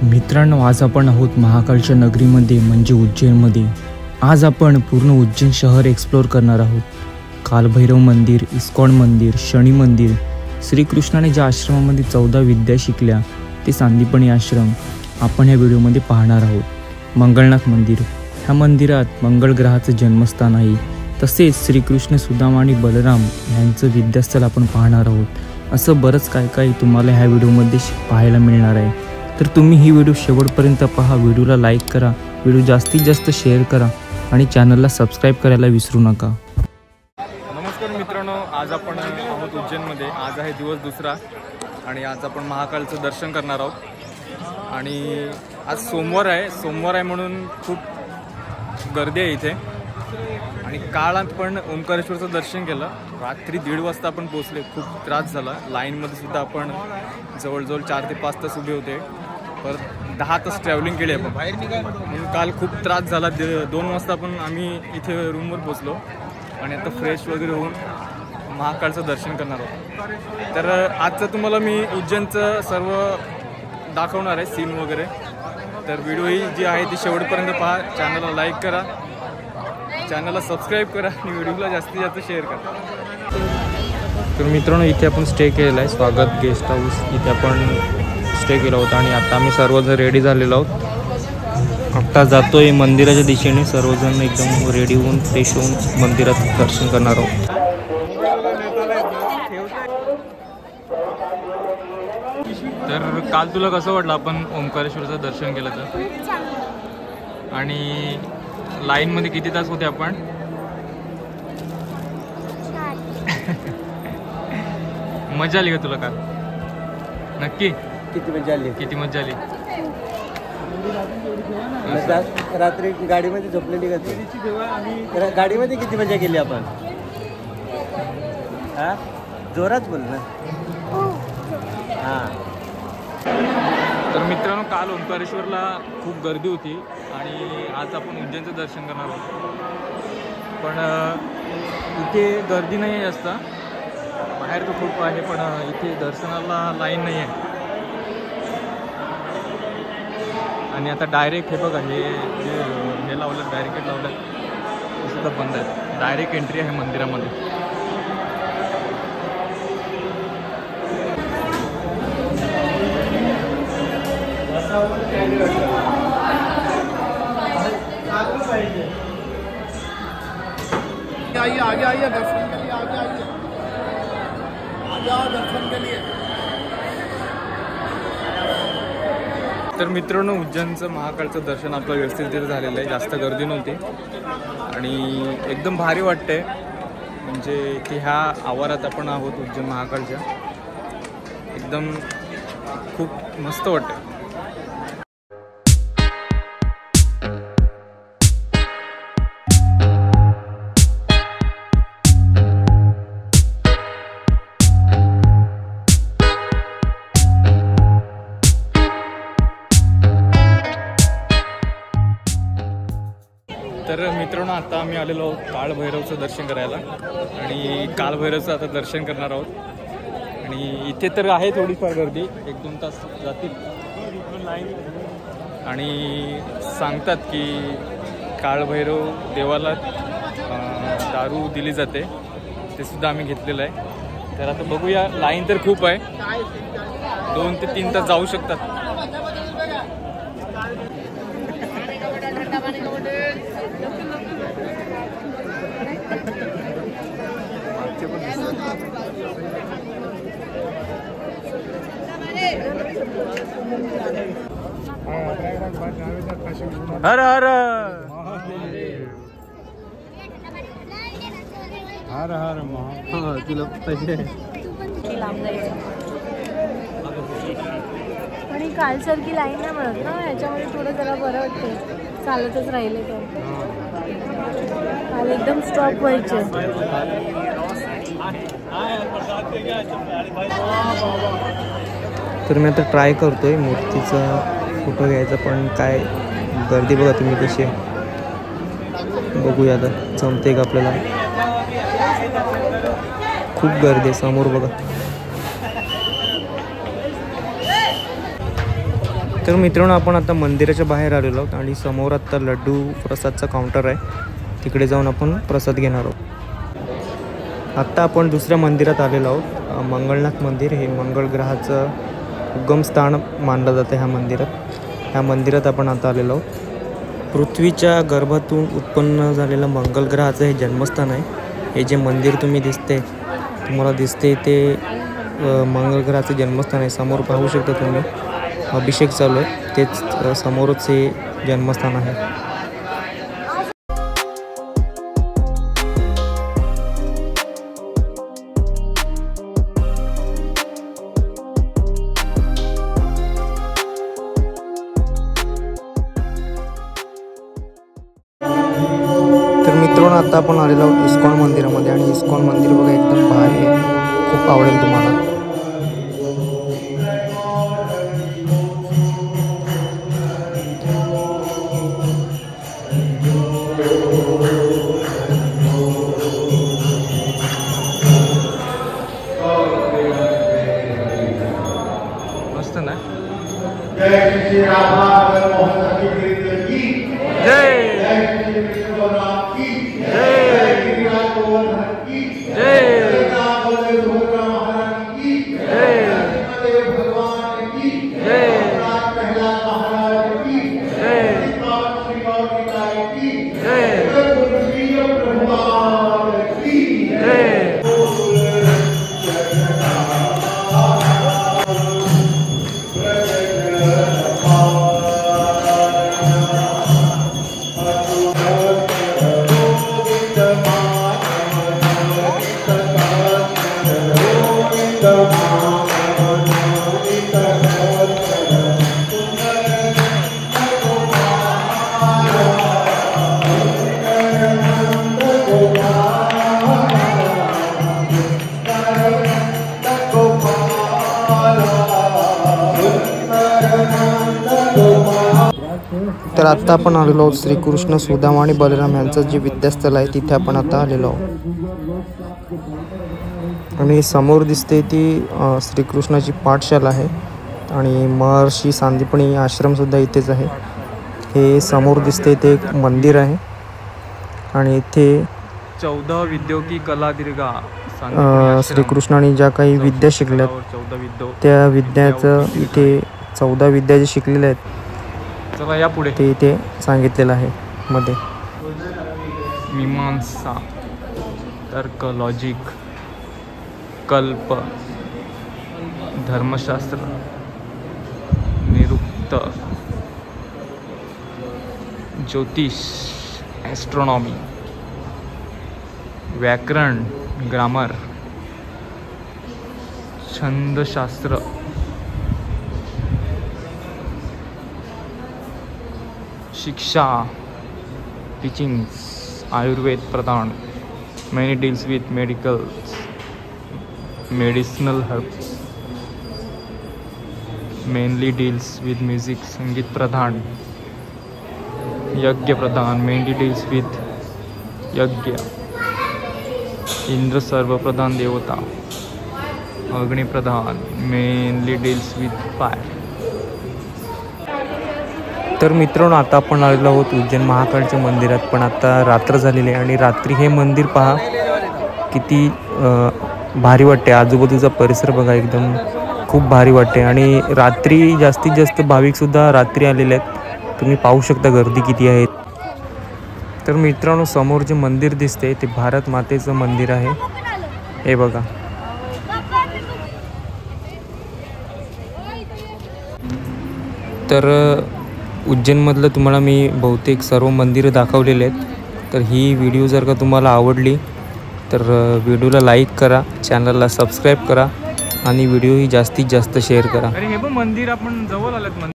मित्रांनो, आज आपण आहोत महाकालच्या नगरीमध्ये म्हणजे उज्जैनमध्ये। आज आपण पूर्ण उज्जैन शहर एक्सप्लोर करणार आहोत। कालभैरव मंदिर, इस्कॉन मंदिर, शनी मंदिर, श्रीकृष्णाने ज्या आश्रमामध्ये 14 विद्या शिकल्या ते सांदीपनी आश्रम आपण या व्हिडिओमध्ये पाहणार आहोत। मंगलनाथ मंदिर, ह्या मंदिरात मंगळ ग्रहाचं जन्मस्थान आहे। तसेच श्रीकृष्ण, सुदामा आणि बलराम यांचं विद्यास्थळ आपण पाहणार आहोत। असं बरंच काय तुम्हाला ह्या व्हिडिओमध्ये पाहायला मिळणार आहे। तर तुम्ही ही व्हिडिओ शेवटपर्यंत पहा, व्हिडिओला लाईक करा, व्हिडिओ जास्तीत जास्त शेअर करा आणि चॅनलला सबस्क्राईब करायला विसरू नका। नमस्कार मित्रांनो, आज आपण आहोत उज्जैनमध्ये। आज आहे दिवस दुसरा आणि आज आपण महाकालचं दर्शन करणार आहोत। आणि आज सोमवार आहे म्हणून खूप गर्दी आहे इथे। आणि काळात पण ओंकारेश्वरचं दर्शन केलं। रात्री 1:30 वाजता आपण पोहोचले। खूप त्रास झाला, लाईनमध्ये सुद्धा आपण जवळजवळ 4 ते 5 तास उभे होते। परत 10 तास ट्रॅव्हलिंग केली आपण, म्हणून काल खूप त्रास झाला। 2 वाजता आपण आम्ही इथे रूमवर पोहोचलो आणि आता फ्रेश वगैरे होऊन महाकालचं दर्शन करणार आहोत। तर आजचं तुम्हाला मी उज्जैनचं सर्व दाखवणार आहे, सीन वगैरे। तर व्हिडिओ ही जी आहे ती शेवटपर्यंत पहा, चॅनलला लाईक करा, चॅनलला सबस्क्राईब करा आणि व्हिडिओला जास्तीत जास्त शेअर करा। तर मित्रांनो, इथे आपण स्टे केलेला आहे, स्वागत गेस्ट हाऊस। इथे आपण स्टे केला होता आणि आता आम्ही सर्वजण रेडी झालेलो आहोत। आता जातोय मंदिराच्या दिशेने, सर्वजण एकदम रेडी होऊन फ्रेश होऊन मंदिरात दर्शन करणार आहोत। तर काल तुला कसं वाटलं आपण ओंकारेश्वरचं दर्शन केलं तर? आणि लाईनमध्ये किती तास होते आपण? मजा आली का तुला काल? नक्की किती मजा आली? किती मजा आली? रात्री गाडीमध्ये झोपलेली का तू? गाडीमध्ये किती मजा केली आपण? हा, जोरात बोल ना। हां, तर मित्रांनो, काल ओंकारेश्वरला खूप गर्दी होती आणि आज आपण उज्जैनचं दर्शन करणार आहोत। पण इथे गर्दी नाही आहे जास्त, बाहेर तर खूप आहे, पण इथे दर्शनाला लाईन नाही आहे। आणि आता डायरेक्ट हे बघा, हे लावलं, बॅरिकेड लावलं, ते सुद्धा बंद आहे। डायरेक्ट एंट्री आहे मंदिरामध्ये। आइए दर्शन के लिए, आगे दर्शन के लिए। तर मित्रांनो, उज्जैनचं महाकालचं दर्शन आपलं व्यवस्थित झालेलं आहे, जास्त गर्दी नव्हती आणि एकदम भारी वाटतंय। म्हणजे की ह्या आवारात आपण आहोत उज्जैन महाकालच्या, एकदम खूप मस्त वाटतं। तर मित्रांनो, आता आम्ही आलेलो आहोत कालभैरवचं दर्शन करायला आणि कालभैरवचं आता दर्शन करणार आहोत। आणि इथे तर आहे थोडीफार गर्दी, 1-2 तास जातील। आणि सांगतात की कालभैरव देवाला दारू दिली जाते, ते सुद्धा आम्ही घेतलेलं आहे। तर आता बघूया, लाईन तर खूप आहे, 2 ते 3 तास जाऊ शकतात। हर हर हर हर महादेव। तुला पैसे आणि कालसारखी लाईन नाही म्हणत ना, ह्याच्यामध्ये थोडं जरा बरं वाटते, चालतच राहिले तर। काल एकदम स्टॉप व्हायचे। तर मी आता ट्राय करतोय मूर्तीचा फोटो घ्यायचा, पण काय गर्दी बघा तुम्ही कशी आहे। बघूया आता जमते का आपल्याला। खूप गर्दी आहे, समोर बघा। तर मित्रांनो, आपण आता मंदिराच्या बाहेर आलेलो आहोत आणि समोर आता लड्डू प्रसादचा काउंटर आहे. तिकडे जाऊन आपण प्रसाद घेणार आहोत. आत्ता आपण दुसऱ्या मंदिरात आलेलो आहोत. मंगळनाथ मंदिर हे मंगळ ग्रहाचं उगमस्थान मानलं जातं. ह्या मंदिरात आपण आता आलेलो आहोत. पृथ्वीच्या गर्भातून उत्पन्न झालेलं मंगळ ग्रहाचं हे जन्मस्थान आहे. हे जे मंदिर तुम्हाला दिसते ते मंगळ ग्रहाचं जन्मस्थान आहे. समोर पाहू शकता तुम्ही अभिषेक चालू आहे. तेच समोरच हे जन्मस्थान आहे. तर मित्रांनो, आता आपण आलेलो आहोत इस्कॉन मंदिरामध्ये आणि इस्कॉन मंदिर बघा एकदम भारी आहे. खूप आवडेल तुम्हाला. मस्त ना. तर आत्ता आपण आलेलो आहोत श्रीकृष्ण, सुदामा आणि बलराम यांचं जे विद्यास्थळ आहे तिथे आपण आता आलेलो आहोत. आणि समोर दिसते ती श्रीकृष्णाची पाठशाला आहे आणि महर्षी सांदीपनी आश्रमसुद्धा इथेच आहे. हे समोर दिसते ते एक मंदिर आहे आणि इथे 14 विद्योगी कला दीर्घा श्रीकृष्णाने ज्या काही विद्या शिकल्यात त्या विद्याचं इथे 14 विद्या जे शिकलेल्या आहेत चला या पुढे ते इथे सांगितलेलं आहे मध्ये. मीमांसा, तर्क, लॉजिक, कल्प, धर्मशास्त्र, निरुक्त, ज्योतिष, ॲस्ट्रॉनॉमी, व्याकरण, ग्रामर, छंदशास्त्र, शिक्षा, teachings, Ayurveda Pradhan, many deals with medicinal herbs, mainly deals with music, संगीत प्रधान, यज्ञ प्रधान, mainly deals with यज्ञ, इंद्र सर्व प्रधान देवता, अग्नि प्रधान, mainly deals with fire. तर मित्रांनो, आता आपण आलेलो आहोत उज्जैन महाकाळच्या मंदिरात. पण आता रात्र झालेली आहे आणि रात्री हे मंदिर पहा किती भारी वाटते. आजूबाजूचा परिसर बघा एकदम खूप भारी वाटते. आणि रात्री जास्तीत जास्त भाविकसुद्धा रात्री आलेले आहेत. तुम्ही पाहू शकता गर्दी किती आहे. तर मित्रांनो, समोर जे मंदिर दिसते ते भारत मातेचं मंदिर आहे. हे बघा. तर उज्जैनमधलं तुम्हाला मी बहुतेक सर्व मंदिरं दाखवलेले आहेत. तर ही व्हिडिओ जर का तुम्हाला आवडली तर व्हिडिओला लाईक करा, चॅनलला सबस्क्राईब करा आणि व्हिडिओ ही जास्तीत जास्त शेअर करा. अरे हे पण मंदिर आपण जवळ आलेत.